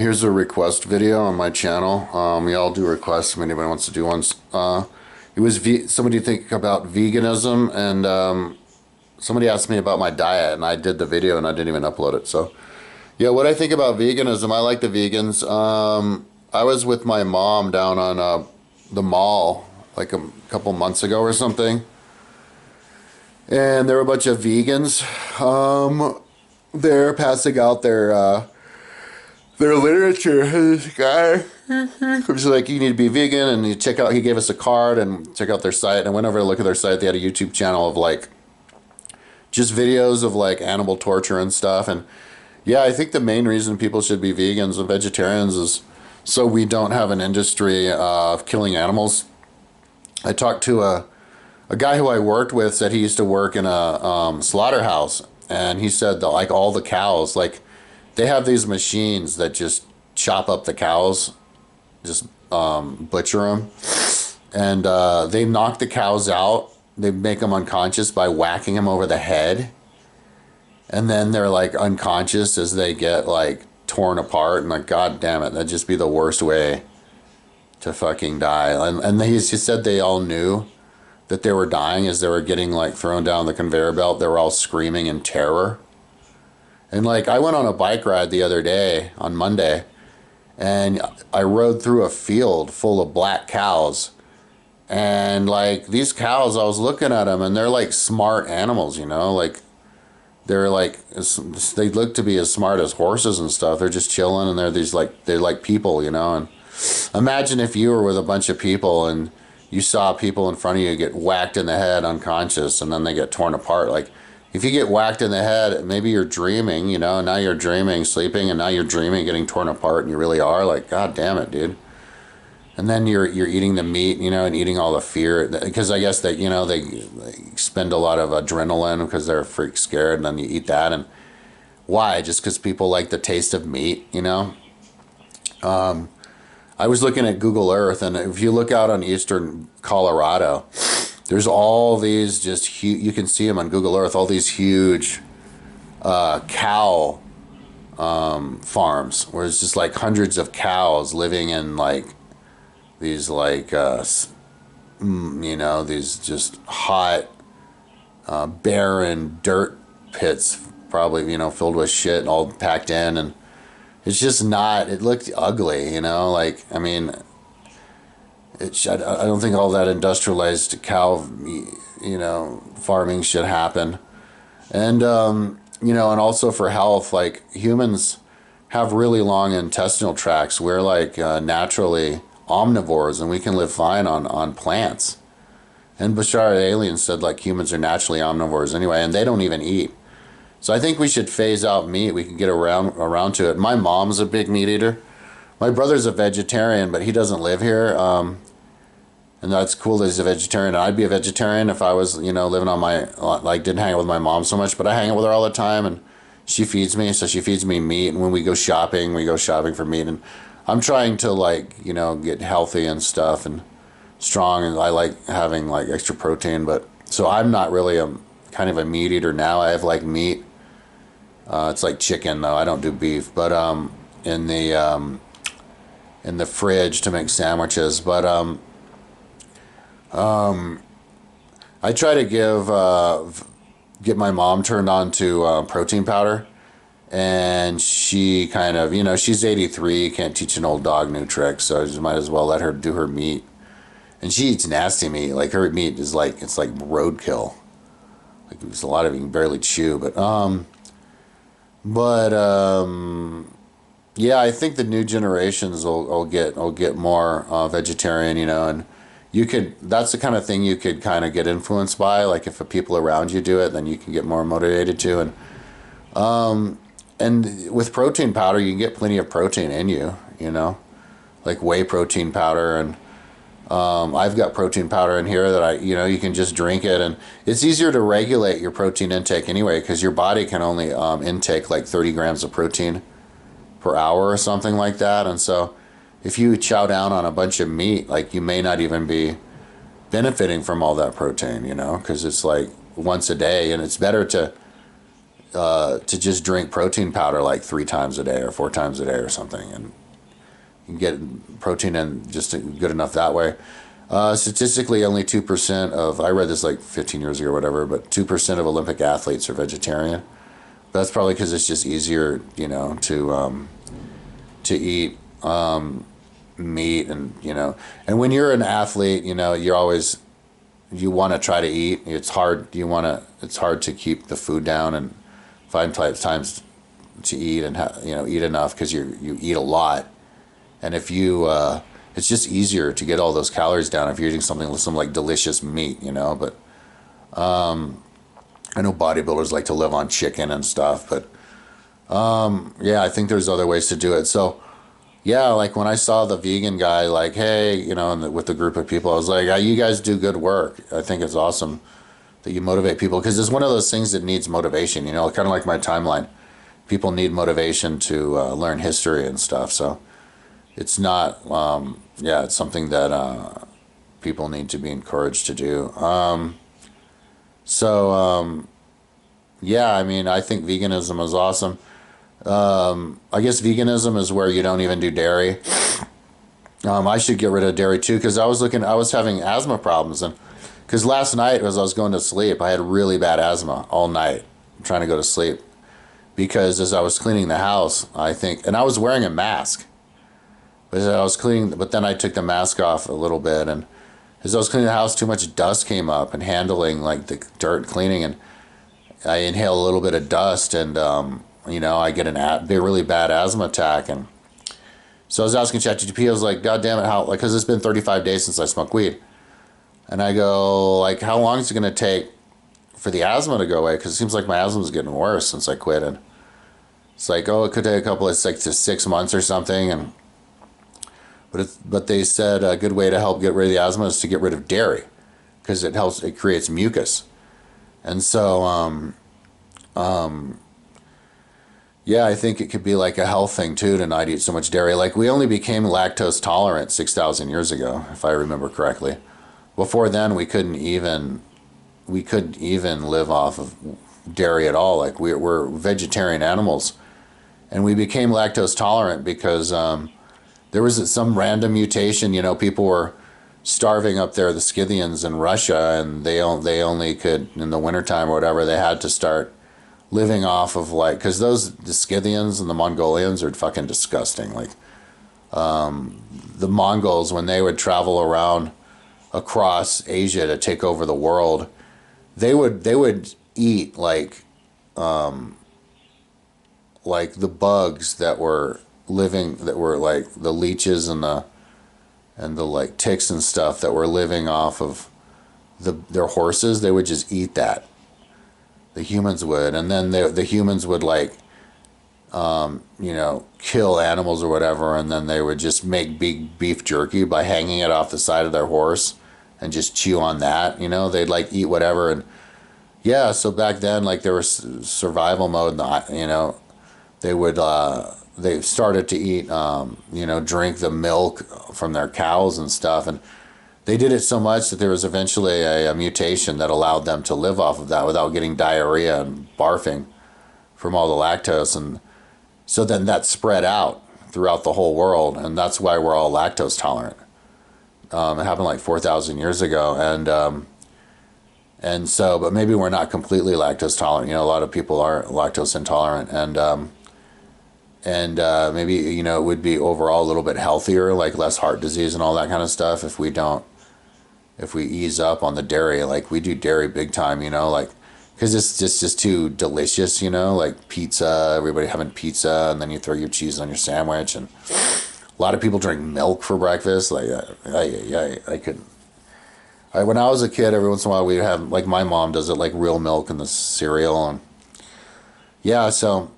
Here's a request video on my channel. We all do requests if anybody wants to do ones. It was somebody think about veganism, and somebody asked me about my diet, and I did the video and I didn't even upload it. So yeah, what I think about veganism, I like the vegans. I was with my mom down on the mall like a couple months ago or something, and there were a bunch of vegans there passing out their literature. This guy was like, you need to be vegan, and you check out, he gave us a card and check out their site. And I went over to look at their site. They had a YouTube channel of like just videos of like animal torture and stuff. And yeah, I think the main reason people should be vegans and vegetarians is so we don't have an industry of killing animals. I talked to a guy who I worked with, said he used to work in a slaughterhouse, and he said that like all the cows, like they have these machines that just chop up the cows, just butcher them, and they knock the cows out. They make them unconscious by whacking them over the head, and then they're like unconscious as they get like torn apart. And like, god damn it, that'd just be the worst way to fucking die. And he said they all knew that they were dying as they were getting like thrown down the conveyor belt. They were all screaming in terror. And like, I went on a bike ride the other day on Monday, and I rode through a field full of black cows. And like these cows, I was looking at them, and they're like smart animals, you know, like they're like, they look to be as smart as horses and stuff. They're just chilling, and they're like people, you know. And imagine if you were with a bunch of people and you saw people in front of you get whacked in the head unconscious, and then they get torn apart. Like, if you get whacked in the head, maybe you're dreaming, you know, now you're dreaming, sleeping, and now you're dreaming, getting torn apart, and you really are. Like, god damn it, dude. And then you're eating the meat, you know, and eating all the fear, because I guess that, you know, they spend a lot of adrenaline because they're freak scared, and then you eat that. And why? Just because people like the taste of meat, you know? I was looking at Google Earth, and if you look out on eastern Colorado, there's all these just huge, you can see them on Google Earth, all these huge cow farms, where it's just like hundreds of cows living in like these like, you know, these just hot, barren dirt pits, probably, you know, filled with shit, all packed in. And it's just not, it looked ugly, you know, like, I mean, I don't think all that industrialized cow, you know, farming should happen. And, you know, and also for health, like humans have really long intestinal tracts. We're like naturally omnivores, and we can live fine on plants. And Bashar Alien said like humans are naturally omnivores anyway, and they don't even eat. So I think we should phase out meat. We can get around to it. My mom's a big meat eater. My brother's a vegetarian, but he doesn't live here. And that's cool that he's a vegetarian. I'd be a vegetarian if I was, you know, living on my, like, didn't hang out with my mom so much, but I hang out with her all the time, and she feeds me, so she feeds me meat. And when we go shopping for meat. And I'm trying to, like, you know, get healthy and stuff and strong, and I like having, like, extra protein. But so I'm not really a kind of a meat eater now. I have, like, meat. It's like chicken, though. I don't do beef. But in the fridge to make sandwiches. But I try to get my mom turned on to protein powder, and she kind of, you know, she's 83, can't teach an old dog new tricks, so I just might as well let her do her meat. And she eats nasty meat. Like, her meat is like, it's like roadkill. Like, there's a lot of it you can barely chew. Yeah, I think the new generations will get more vegetarian, you know. And that's the kind of thing you could kind of get influenced by. Like, if the people around you do it, then you can get more motivated to. And with protein powder, you can get plenty of protein in you, you know, like whey protein powder. And I've got protein powder in here that you know, you can just drink it, and it's easier to regulate your protein intake anyway, because your body can only intake like 30 grams of protein per hour or something like that. And so if you chow down on a bunch of meat, like, you may not even be benefiting from all that protein, you know, because it's like once a day. And it's better to to just drink protein powder like 3 times a day or 4 times a day or something, and you can get protein in just good enough that way. Statistically, only 2% of, I read this like 15 years ago or whatever, but 2% of Olympic athletes are vegetarian. But that's probably because it's just easier, to eat meat, and when you're an athlete, you want to try to eat. It's hard. It's hard to keep the food down and find times to eat and eat enough, because you eat a lot, and if you it's just easier to get all those calories down if you're eating some like delicious meat, But I know bodybuilders like to live on chicken and stuff, but yeah, I think there's other ways to do it. So yeah, like when I saw the vegan guy, like, hey, with the group of people, I was like, you guys do good work. I think it's awesome that you motivate people, because it's one of those things that needs motivation, kind of like my timeline. People need motivation to learn history and stuff. So it's not, it's something that people need to be encouraged to do. Yeah, I mean, I think veganism is awesome. I guess veganism is where you don't even do dairy. I should get rid of dairy too, because I was having asthma problems, and because last night as I was going to sleep, I had really bad asthma all night, trying to go to sleep, because as I was cleaning the house, and I was wearing a mask, but as I was cleaning, but then I took the mask off a little bit, and as I was cleaning the house, too much dust came up and handling like the dirt cleaning, and I inhale a little bit of dust, and I get a really bad asthma attack. And so I was asking ChatGPT, I was like, God damn it, how, like, because it's been 35 days since I smoked weed. And I go, like, how long is it going to take for the asthma to go away? Because it seems like my asthma is getting worse since I quit. And it's like, oh, it could take it's like to 6 months or something. But they said a good way to help get rid of the asthma is to get rid of dairy, because it creates mucus. And so, yeah, I think it could be like a health thing too to not eat so much dairy. Like, we only became lactose tolerant 6,000 years ago, if I remember correctly. Before then, we couldn't even live off of dairy at all. Like, we're vegetarian animals, and we became lactose tolerant because there was some random mutation. People were starving up there, the Scythians in Russia, and they only could, in the wintertime or whatever, they had to start living off of, like, because the Scythians and the Mongolians are fucking disgusting. Like, the Mongols, when they would travel around across Asia to take over the world, they would eat like the bugs that were like the leeches and the like ticks and stuff that were living off of their horses. They would just eat that. The humans would, and then the humans would, like, kill animals or whatever, and then they would just make big beef jerky by hanging it off the side of their horse and just chew on that. They'd like eat whatever. And yeah, so back then, like, there was survival mode, they started to eat, drink the milk from their cows and stuff. And they did it so much that there was eventually a mutation that allowed them to live off of that without getting diarrhea and barfing from all the lactose. And so then that spread out throughout the whole world, and that's why we're all lactose tolerant. It happened like 4,000 years ago, and so, but maybe we're not completely lactose tolerant. A lot of people are lactose intolerant, and maybe it would be overall a little bit healthier, like less heart disease and all that kind of stuff, if we ease up on the dairy. Like, we do dairy big time, like, because it's just too delicious, like pizza, everybody having pizza, and then you throw your cheese on your sandwich. And a lot of people drink milk for breakfast. Like, when I was a kid, every once in a while we'd have, like, my mom does it, like real milk in the cereal. And yeah, so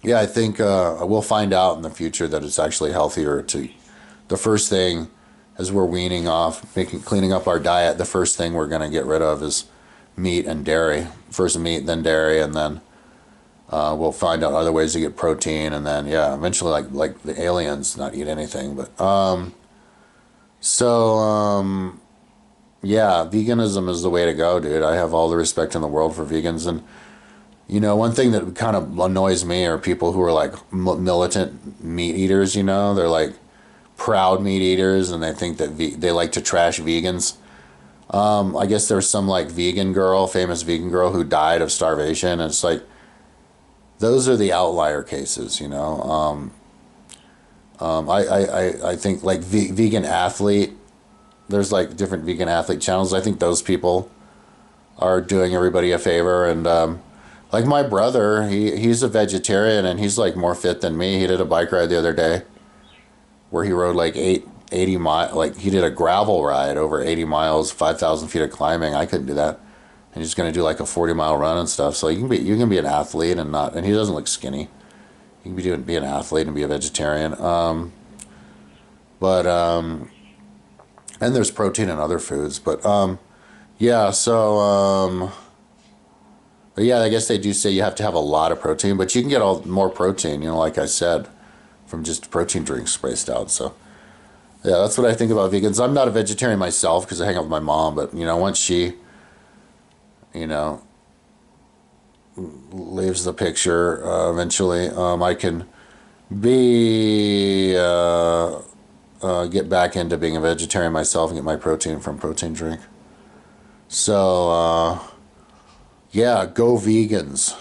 yeah, I think we'll find out in the future that it's actually healthier to, the first thing, as we're weaning off, cleaning up our diet, the first thing we're going to get rid of is meat and dairy. First meat, then dairy, and then we'll find out other ways to get protein, and then, yeah, eventually, like the aliens, not eat anything. But yeah, veganism is the way to go, dude. I have all the respect in the world for vegans, and You know, one thing that kind of annoys me are people who are like militant meat eaters. You know, they're like proud meat eaters, and they think that they like to trash vegans. I guess there's some like vegan girl, famous vegan girl, who died of starvation, and it's like those are the outlier cases. You know, I think like vegan athlete. There's like different vegan athlete channels. I think those people are doing everybody a favor, and like my brother, he's a vegetarian and he's like more fit than me. He did a bike ride the other day where he rode like 80 miles, like he did a gravel ride over 80 miles, 5,000 feet of climbing. I couldn't do that. And he's going to do like a 40-mile run and stuff. So you can be an athlete and not, and he doesn't look skinny. You can be an athlete and be a vegetarian. But and there's protein in other foods, but yeah, so but yeah, I guess they do say you have to have a lot of protein, but you can get all more protein, you know, like I said, from just protein drinks spaced out. So yeah, that's what I think about vegans. I'm not a vegetarian myself because I hang out with my mom, but you know, once she, you know, leaves the picture, eventually, I can be get back into being a vegetarian myself and get my protein from protein drink. So yeah, go vegans.